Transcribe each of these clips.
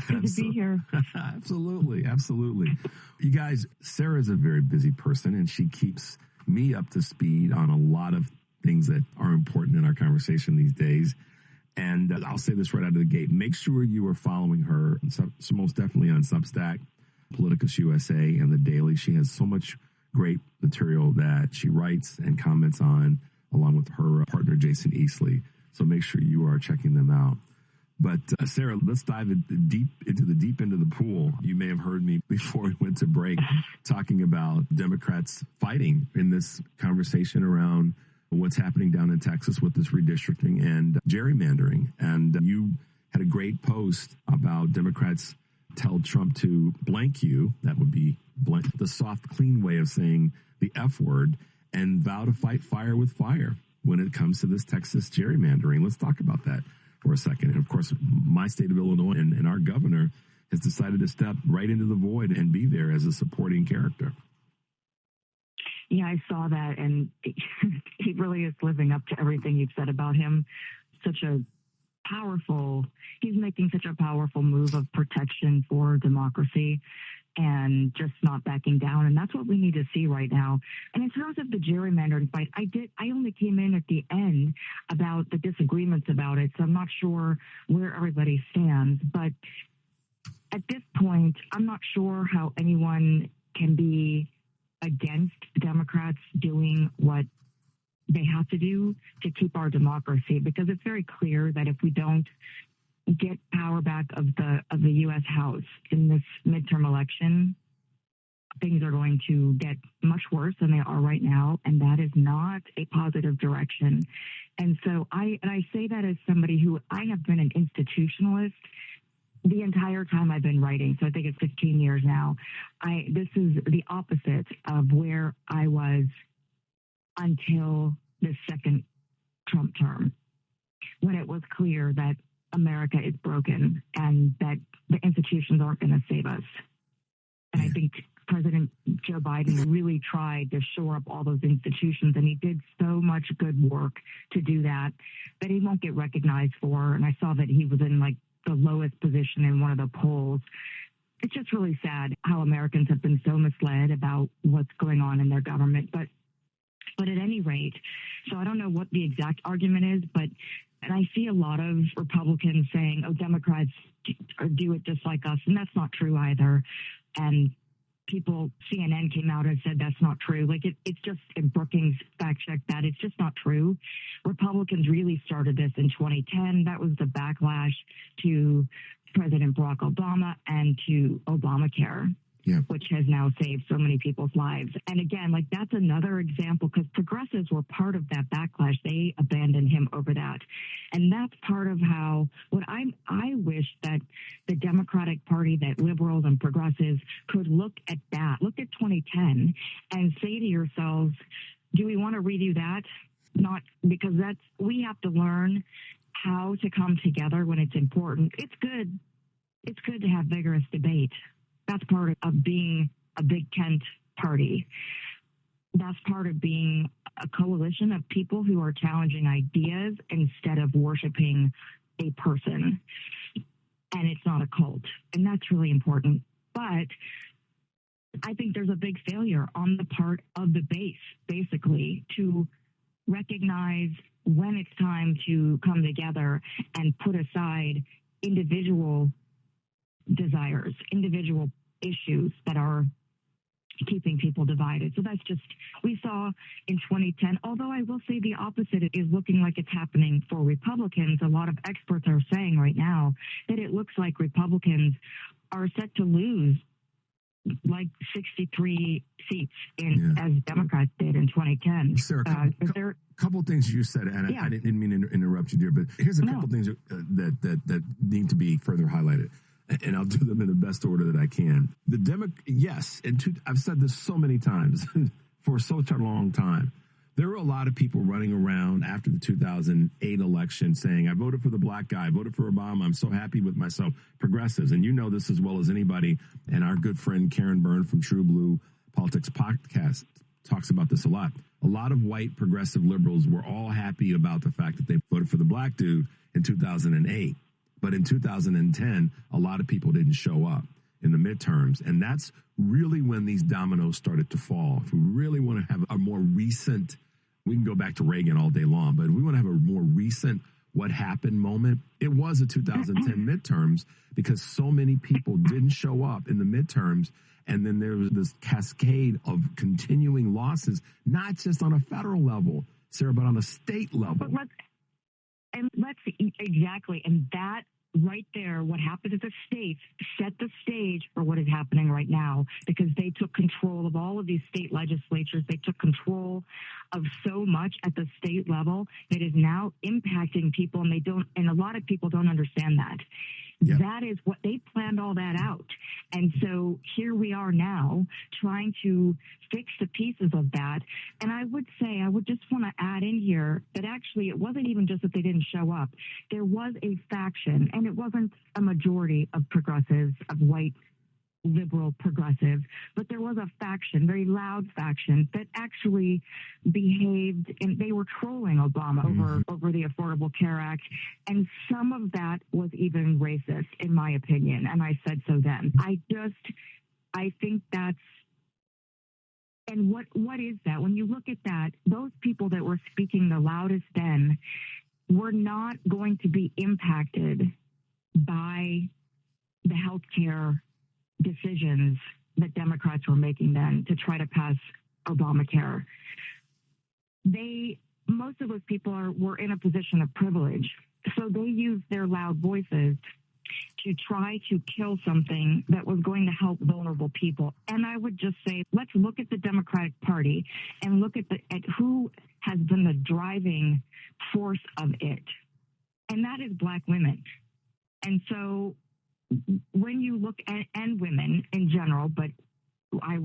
Good to be here. Absolutely. You guys, Sarah's a very busy person, and she keeps me up to speed on a lot of things that are important in our conversation these days. And I'll say this right out of the gate. Make sure you are following her, so most definitely on Substack, Politicus USA, and The Daily. She has so much great material that she writes and comments on, along with her partner, Jason Easley. So make sure you are checking them out. But Sarah, let's dive deep into the deep end of the pool. You may have heard me before we went to break talking about Democrats fighting in this conversation around what's happening down in Texas with this redistricting and gerrymandering. And you had a great post about Democrats tell Trump to blank you. That would be blank, the soft, clean way of saying the F word, and vow to fight fire with fire when it comes to this Texas gerrymandering. Let's talk about that for a second. And of course, my state of Illinois and our governor has decided to step right into the void and be there as a supporting character. Yeah, I saw that, and he really is living up to everything you've said about him. He's making such a powerful move of protection for democracy and just not backing down. And that's what we need to see right now. And in terms of the gerrymandering fight, I only came in at the end about the disagreements about it. So I'm not sure where everybody stands. But at this point, I'm not sure how anyone can be against Democrats doing what they have to do to keep our democracy, because it's very clear that if we don't get power back of the U.S. House in this midterm election, things are going to get much worse than they are right now, and that is not a positive direction. And so I say that as somebody who I have been an institutionalist the entire time I've been writing. So I think it's 15 years now. This is the opposite of where I was until the second Trump term, when it was clear that America is broken and that the institutions aren't going to save us. And I think President Joe Biden really tried to shore up all those institutions, and he did so much good work to do that he won't get recognized for. And I saw that he was in like the lowest position in one of the polls. It's just really sad how Americans have been so misled about what's going on in their government. But at any rate, so I don't know what the exact argument is, and I see a lot of Republicans saying, oh, Democrats do it just like us. And that's not true either. And CNN came out and said that's not true. Like it's just, and Brookings fact checked that. It's just not true. Republicans really started this in 2010. That was the backlash to President Barack Obama and to Obamacare. Yeah. Which has now saved so many people's lives. And again, like that's another example, because progressives were part of that backlash. They abandoned him over that. And that's part of how I wish that the Democratic Party, that liberals and progressives could look at 2010 and say to yourselves, do we want to redo that? Not because we have to learn how to come together when it's important. It's good. It's good to have vigorous debate. That's part of being a big tent party. That's part of being a coalition of people who are challenging ideas instead of worshiping a person. And it's not a cult. And that's really important. But I think there's a big failure on the part of the base, basically, to recognize when it's time to come together and put aside individual desires, individual issues that are keeping people divided. So that's just, we saw in 2010, although I will say the opposite is looking like it's happening for Republicans. A lot of experts are saying right now that it looks like Republicans are set to lose like 63 seats as Democrats did in 2010. Sarah, a couple of things you said, and I didn't mean to interrupt you, dear, but here's a couple of things that need to be further highlighted. And I'll do them in the best order that I can. I've said this so many times for such a long time. There were a lot of people running around after the 2008 election saying, I voted for the black guy, I voted for Obama, I'm so happy with myself. Progressives, and you know this as well as anybody, and our good friend Karen Byrne from True Blue Politics Podcast talks about this a lot. A lot of white progressive liberals were all happy about the fact that they voted for the black dude in 2008. But in 2010, a lot of people didn't show up in the midterms. And that's really when these dominoes started to fall. If we really want to have a more recent, we can go back to Reagan all day long, but if we want to have a more recent what happened moment, it was the 2010 midterms, because so many people didn't show up in the midterms. And then there was this cascade of continuing losses, not just on a federal level, Sarah, but on a state level. But exactly. And that right there, what happened at the states set the stage for what is happening right now, because they took control of all of these state legislatures. They took control of so much at the state level that is now impacting people, and a lot of people don't understand that. Yep. That is what they planned all that out. And so here we are now trying to fix the pieces of that. And I would just want to add in here that actually it wasn't even just that they didn't show up. There was a faction, and it wasn't a majority of progressives, of white liberal progressives, but there was a faction, very loud faction, that actually behaved, and they were trolling Obama over the Affordable Care Act. And some of that was even racist, in my opinion. And I said so then. I think that's, and what is that? When you look at that, those people that were speaking the loudest then were not going to be impacted by the healthcare decisions that Democrats were making then to try to pass Obamacare. Most of those people were in a position of privilege, so they used their loud voices to try to kill something that was going to help vulnerable people. And I would just say, let's look at the Democratic Party and look at who has been the driving force of it, and that is Black women. And so when you look at, and women in general, but I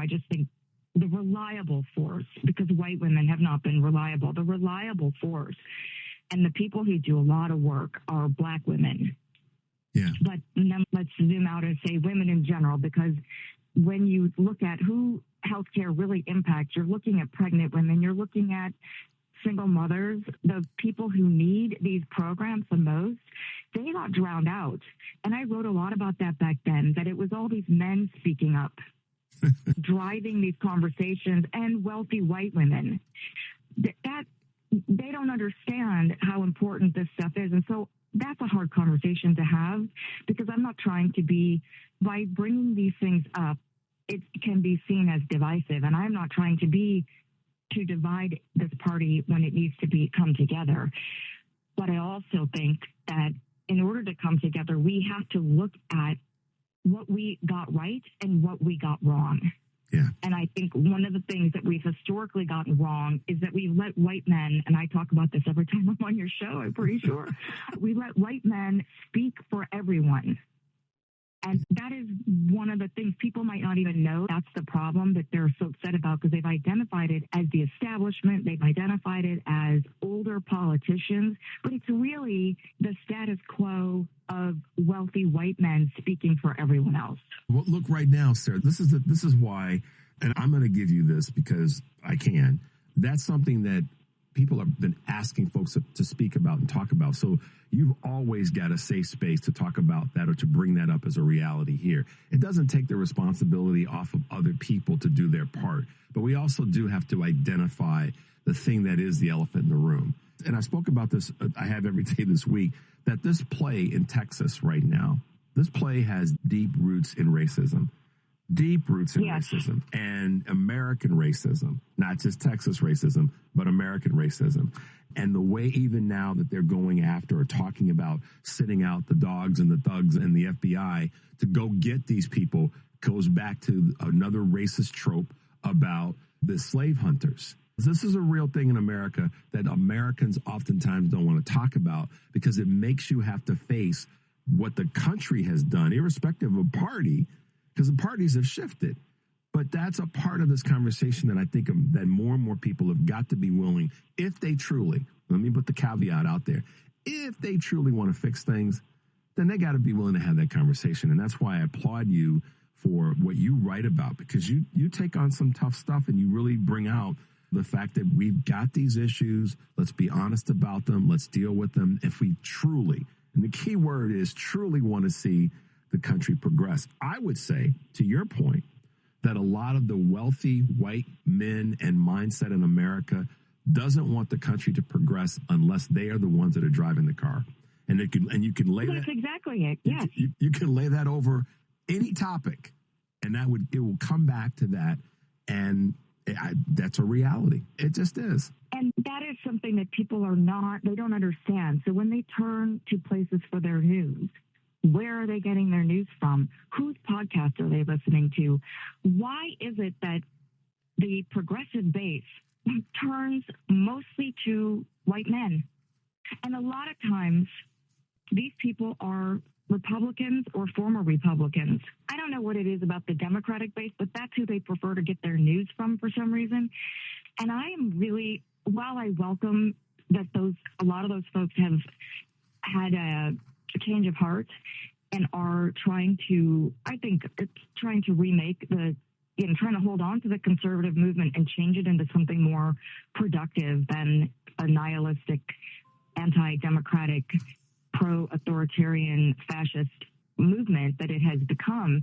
just think the reliable force, because white women have not been reliable, the reliable force and the people who do a lot of work are Black women. Yeah. But then let's zoom out and say women in general, because when you look at who healthcare really impacts, you're looking at pregnant women, you're looking at single mothers, the people who need these programs the most. They got drowned out. And I wrote a lot about that back then, that it was all these men speaking up, driving these conversations, and wealthy white women. That they don't understand how important this stuff is. And so that's a hard conversation to have, because I'm not trying to be, by bringing these things up, it can be seen as divisive. And I'm not trying to divide this party when it needs to come together. But I also think that in order to come together, we have to look at what we got right and what we got wrong. Yeah. And I think one of the things that we've historically gotten wrong is that we let white men, and I talk about this every time I'm on your show, I'm pretty sure, we let white men speak for everyone. And that is one of the things people might not even know. That's the problem that they're so upset about, because they've identified it as the establishment. They've identified it as older politicians. But it's really the status quo of wealthy white men speaking for everyone else. Well, look right now, Sarah, this is why, and I'm going to give you this because I can. That's something that people have been asking folks to speak about and talk about. So you've always got a safe space to talk about that or to bring that up as a reality here. It doesn't take the responsibility off of other people to do their part, but we also do have to identify the thing that is the elephant in the room. And I spoke about this, I have every day this week, that this play in Texas right now, this play has deep roots in racism. Deep roots in racism and American racism, not just Texas racism, but American racism. And the way even now that they're going after or talking about sitting out the dogs and the thugs and the FBI to go get these people goes back to another racist trope about the slave hunters. This is a real thing in America that Americans oftentimes don't want to talk about, because it makes you have to face what the country has done, irrespective of party, because the parties have shifted. But that's a part of this conversation that I think that more and more people have got to be willing, if they truly, let me put the caveat out there, if they truly want to fix things, then they got to be willing to have that conversation. And that's why I applaud you for what you write about, because you take on some tough stuff and you really bring out the fact that we've got these issues. Let's be honest about them. Let's deal with them. If we truly, And the key word is truly want to see the country progress. I would say, to your point, that a lot of the wealthy white men and mindset in America doesn't want the country to progress unless they are the ones that are driving the car. And you can lay That's that exactly it. Yes. You can lay that over any topic, and it will come back to that. And that's a reality. It just is. And that is something that people they don't understand. So when they turn to places for their news, where are they getting their news from? Whose podcast are they listening to? Why is it that the progressive base turns mostly to white men? And a lot of times, these people are Republicans or former Republicans. I don't know what it is about the Democratic base, but that's who they prefer to get their news from for some reason. And I am really, while I welcome that a lot of those folks have had a change of heart and are trying to remake trying to hold on to the conservative movement and change it into something more productive than a nihilistic, anti-democratic, pro-authoritarian fascist movement that it has become.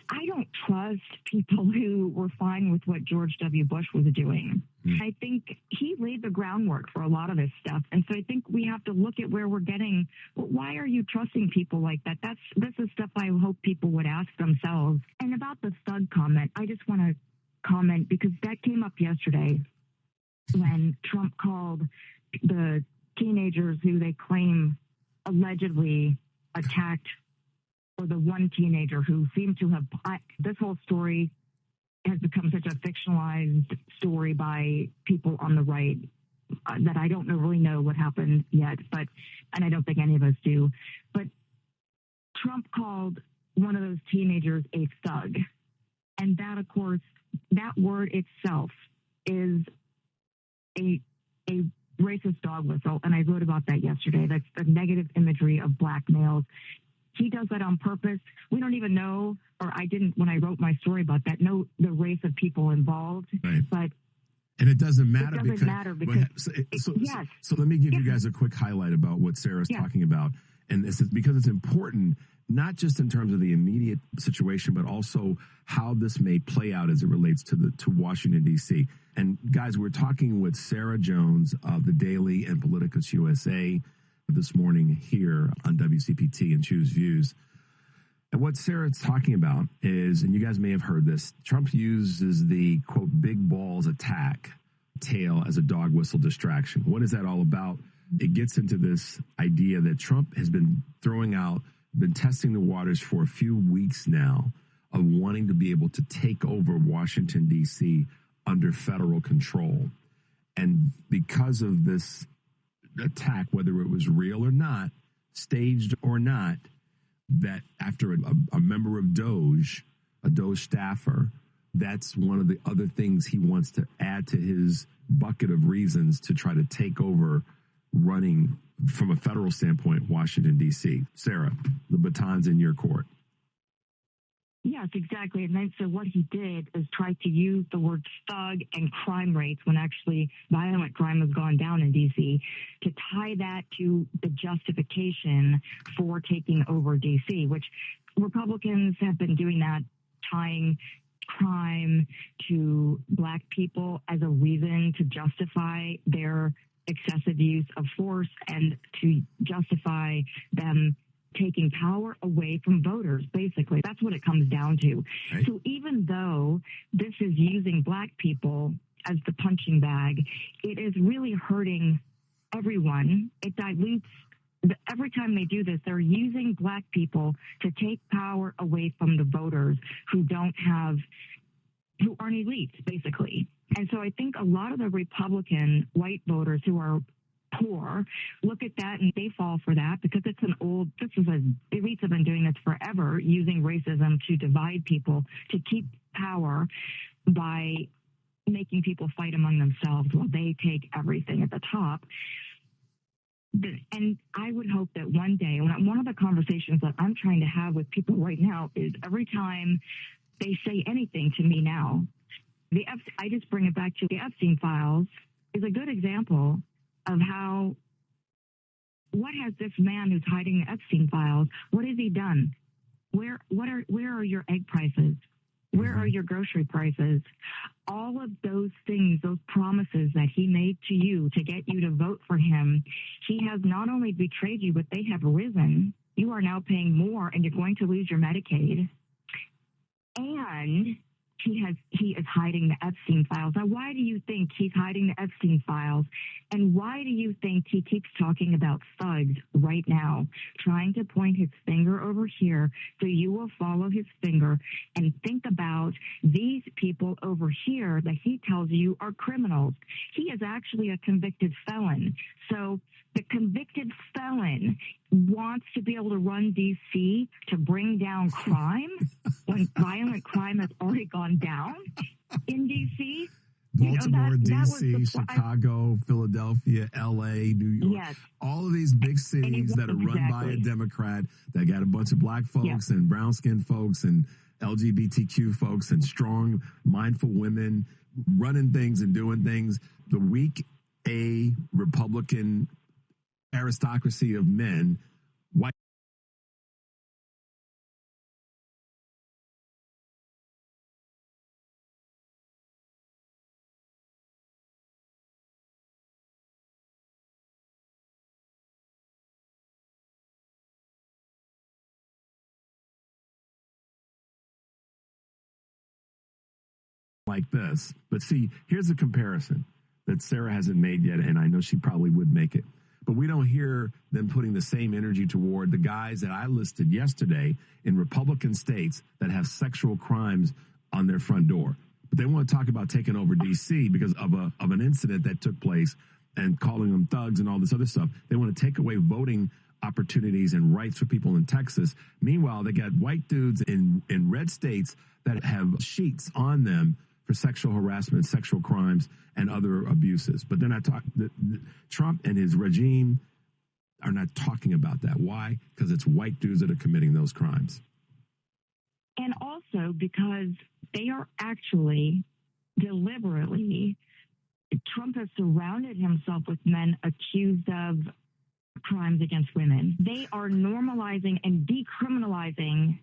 I don't trust people who were fine with what George W. Bush was doing. I think he laid the groundwork for a lot of this stuff. And so I think we have to look at where we're getting. Well, why are you trusting people like that? This is stuff I hope people would ask themselves. And about the thug comment, I just want to comment because that came up yesterday when Trump called the teenagers who they claim allegedly attacked, or the one teenager who seemed to have, this whole story has become such a fictionalized story by people on the right that I don't really know what happened yet, and I don't think any of us do. But Trump called one of those teenagers a thug. And that, of course, that word itself is a racist dog whistle. And I wrote about that yesterday. That's the negative imagery of black males. He does that on purpose. We don't even know, or I didn't when I wrote my story about that, know the race of people involved. Right. And it doesn't matter. Yes. So let me give you guys a quick highlight about what Sarah's talking about. And this is because it's important, not just in terms of the immediate situation, but also how this may play out as it relates to Washington, D.C. And guys, we're talking with Sarah Jones of The Daily and Politicus USA this morning here on WCPT and Choose Views. And what Sarah's talking about is, and you guys may have heard this, Trump uses the, quote, big balls attack tale as a dog whistle distraction. What is that all about? It gets into this idea that Trump has been been testing the waters for a few weeks now of wanting to be able to take over Washington, D.C. under federal control. And because of this attack, whether it was real or not, staged or not, that after a member of DOJ, a DOJ staffer, that's one of the other things he wants to add to his bucket of reasons to try to take over running from a federal standpoint, Washington, D.C. Sarah, the baton's in your court. Yes, exactly. And then so what he did is try to use the word thug and crime rates when actually violent crime has gone down in D.C. to tie that to the justification for taking over D.C., which Republicans have been doing that, tying crime to black people as a reason to justify their excessive use of force and to justify them taking power away from voters, basically. That's what it comes down to. Right. So even though this is using black people as the punching bag, it is really hurting everyone. It dilutes. Every time they do this, they're using black people to take power away from the voters who aren't elites, basically. And so I think a lot of the Republican white voters who are poor look at that and they fall for that because elites have been doing this forever, using racism to divide people, to keep power by making people fight among themselves while they take everything at the top. And I would hope that one day, one of the conversations that I'm trying to have with people right now is every time they say anything to me now, I just bring it back to the Epstein files is a good example of how what has this man who's hiding the Epstein files, what has he done? Where are your egg prices? Where are your grocery prices? All of those things, those promises that he made to you to get you to vote for him, he has not only betrayed you, but they have risen. You are now paying more, and you're going to lose your Medicaid. And he is hiding the Epstein files. Now, why do you think he's hiding the Epstein files? And why do you think he keeps talking about thugs right now, trying to point his finger over here so you will follow his finger and think about these people over here that he tells you are criminals? He is actually a convicted felon. So the convicted felon wants to be able to run D.C. to bring down crime when violent crime has already gone down in D.C. Baltimore, D.C., Chicago, Philadelphia, L.A., New York. Yes. All of these big cities that are run by a Democrat that got a bunch of black folks and brown-skinned folks and LGBTQ folks and strong, mindful women running things and doing things. The weak A Republican aristocracy of men, white like this. But see, here's a comparison that Sarah hasn't made yet, and I know she probably would make it. But we don't hear them putting the same energy toward the guys that I listed yesterday in Republican states that have sexual crimes on their front door. But they want to talk about taking over D.C. because of an incident that took place and calling them thugs and all this other stuff. They want to take away voting opportunities and rights for people in Texas. Meanwhile, they got white dudes in red states that have sheets on them for sexual harassment, sexual crimes, and other abuses. But they're not talking. Trump and his regime are not talking about that. Why? Because it's white dudes that are committing those crimes. And also because they are actually deliberately, Trump has surrounded himself with men accused of crimes against women. They are normalizing and decriminalizing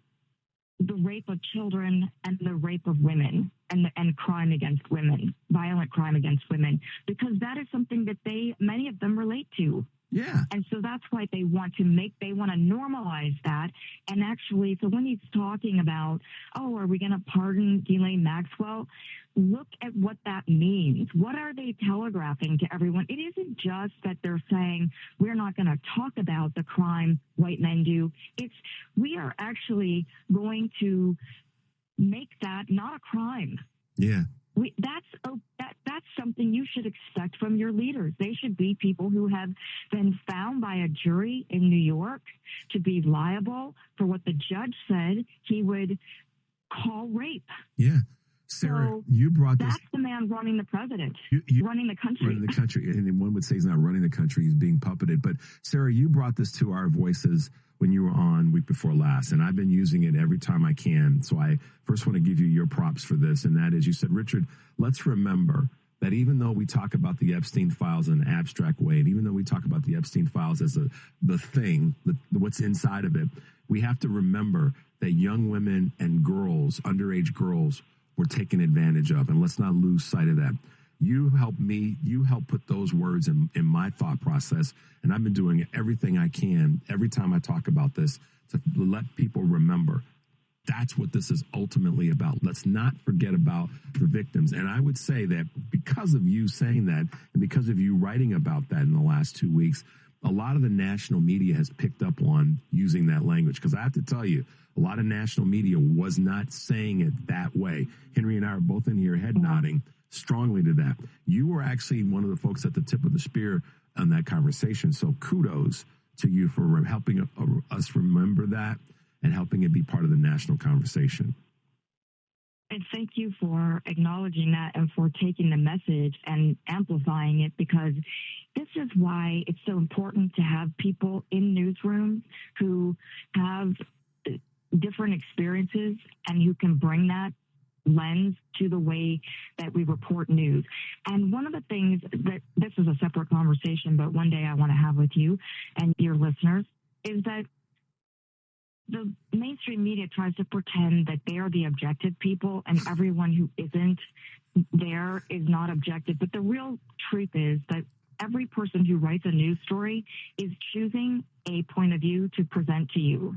the rape of children and the rape of women and crime against women, violent crime against women, because that is something that many of them relate to. Yeah. And so that's why they want to normalize that. And actually, so when he's talking about, are we going to pardon Ghislaine Maxwell? Look at what that means. What are they telegraphing to everyone? It isn't just that they're saying we're not going to talk about the crime white men do. We are actually going to make that not a crime. Yeah. That's something you should expect from your leaders. They should be people who have been found by a jury in New York to be liable for what the judge said he would call rape. Yeah. Sarah, so you brought this. That's the man running the president, running the country. Running the country. And one would say he's not running the country, he's being puppeted. But Sarah, you brought this to our voices when you were on week before last, and I've been using it every time I can. So I first want to give you your props for this, and that is you said, Richard, let's remember that even though we talk about the Epstein files in an abstract way, and even though we talk about the Epstein files as the thing, what's inside of it, we have to remember that young women and girls, underage girls, were taken advantage of, and let's not lose sight of that. You help put those words in my thought process, and I've been doing everything I can every time I talk about this to let people remember that's what this is ultimately about. Let's not forget about the victims. And I would say that because of you saying that and because of you writing about that in the last 2 weeks, a lot of the national media has picked up on using that language. Because I have to tell you, a lot of national media was not saying it that way. Henry and I are both in here head nodding strongly to that. You were actually one of the folks at the tip of the spear on that conversation. So kudos to you for helping us remember that and helping it be part of the national conversation. And thank you for acknowledging that and for taking the message and amplifying it, because this is why it's so important to have people in newsrooms who have different experiences and who can bring that lens to the way that we report news. And one of the things that, this is a separate conversation, but one day I want to have with you and your listeners, is that the mainstream media tries to pretend that they are the objective people and everyone who isn't there is not objective. But the real truth is that every person who writes a news story is choosing a point of view to present to you.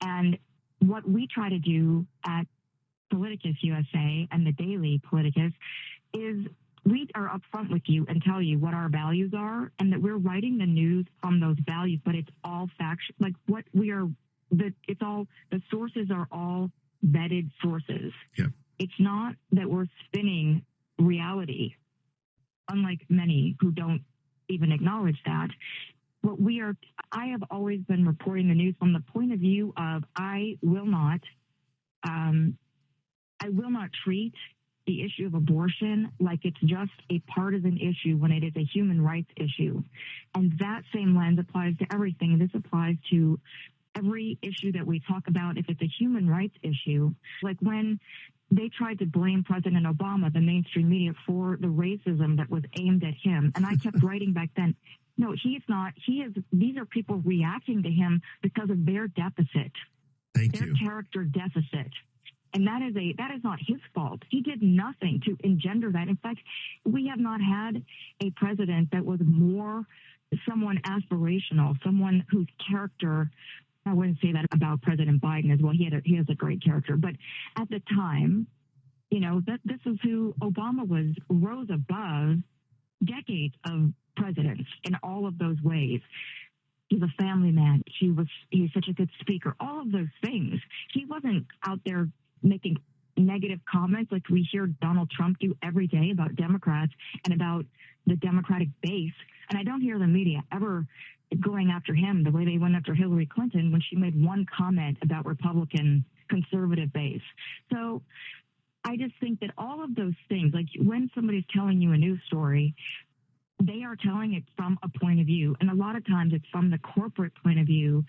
And what we try to do at Politicus USA and the Daily Politicus is we are upfront with you and tell you what our values are and that we're writing the news from those values, but it's all factual. Like what we are, it's all, the sources are all vetted sources. Yep. It's not that we're spinning reality, unlike many who don't even acknowledge that. What we are, I have always been reporting the news from the point of view of I will not treat the issue of abortion like it's just a partisan issue when it is a human rights issue. And that same lens applies to everything. And this applies to every issue that we talk about. If it's a human rights issue, like when they tried to blame President Obama, the mainstream media, for the racism that was aimed at him. And I kept writing back then, no, he's not. These are people reacting to him because of their deficit, their character deficit. And that is not his fault. He did nothing to engender that. In fact, we have not had a president that was more someone aspirational, someone whose character, I wouldn't say that about President Biden as well. He has a great character. But at the time, that this is who Obama rose above decades of presidents in all of those ways. He's a family man. He's such a good speaker. All of those things. He wasn't out there making negative comments like we hear Donald Trump do every day about Democrats and about the Democratic base. And I don't hear the media ever going after him the way they went after Hillary Clinton when she made one comment about Republican conservative base. So I just think that all of those things, like when somebody's telling you a news story, they are telling it from a point of view. And a lot of times it's from the corporate point of view,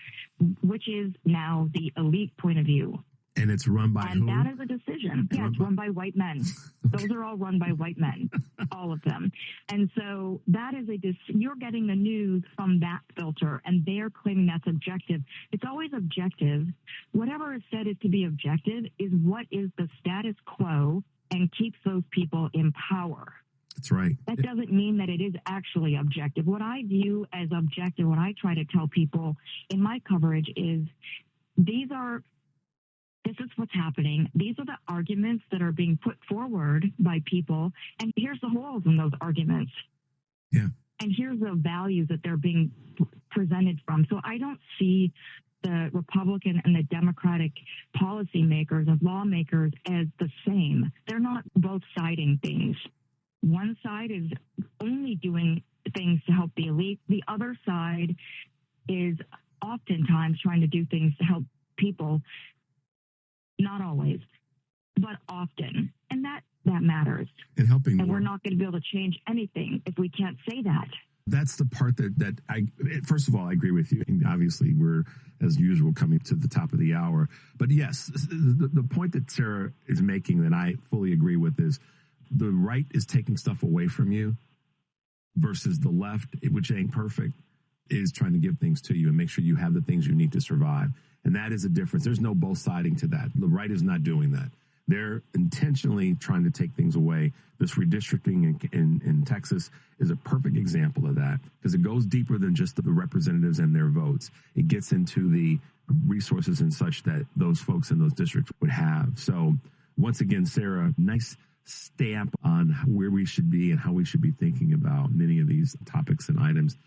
which is now the elite point of view. And it's run by who? And that is a decision. Yeah, it's run by white men. Those are all run by white men, all of them. And so that is you're getting the news from that filter, and they're claiming that's objective. It's always objective. Whatever is said is to be objective is what is the status quo and keeps those people in power. That's right. That doesn't mean that it is actually objective. What I view as objective, what I try to tell people in my coverage is this is what's happening. These are the arguments that are being put forward by people. And here's the holes in those arguments. Yeah. And here's the values that they're being presented from. So I don't see the Republican and the Democratic policymakers and lawmakers as the same. They're not both siding things. One side is only doing things to help the elite. The other side is oftentimes trying to do things to help people. Not always, but often. And that matters. And helping and we're not going to be able to change anything if we can't say that. That's the part that first of all, I agree with you. And obviously, we're, as usual, coming to the top of the hour. But yes, the point that Sarah is making that I fully agree with is the right is taking stuff away from you versus the left, which ain't perfect, is trying to give things to you and make sure you have the things you need to survive. And that is a difference. There's no both siding to that. The right is not doing that. They're intentionally trying to take things away. This redistricting in Texas is a perfect example of that because it goes deeper than just the representatives and their votes. It gets into the resources and such that those folks in those districts would have. So once again, Sarah, nice stamp on where we should be and how we should be thinking about many of these topics and items.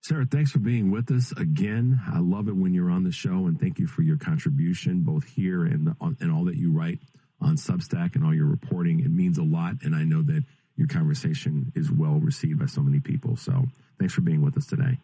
Sarah, thanks for being with us again. I love it when you're on the show, and thank you for your contribution, both here and all that you write on Substack and all your reporting. It means a lot, and I know that your conversation is well received by so many people. So thanks for being with us today.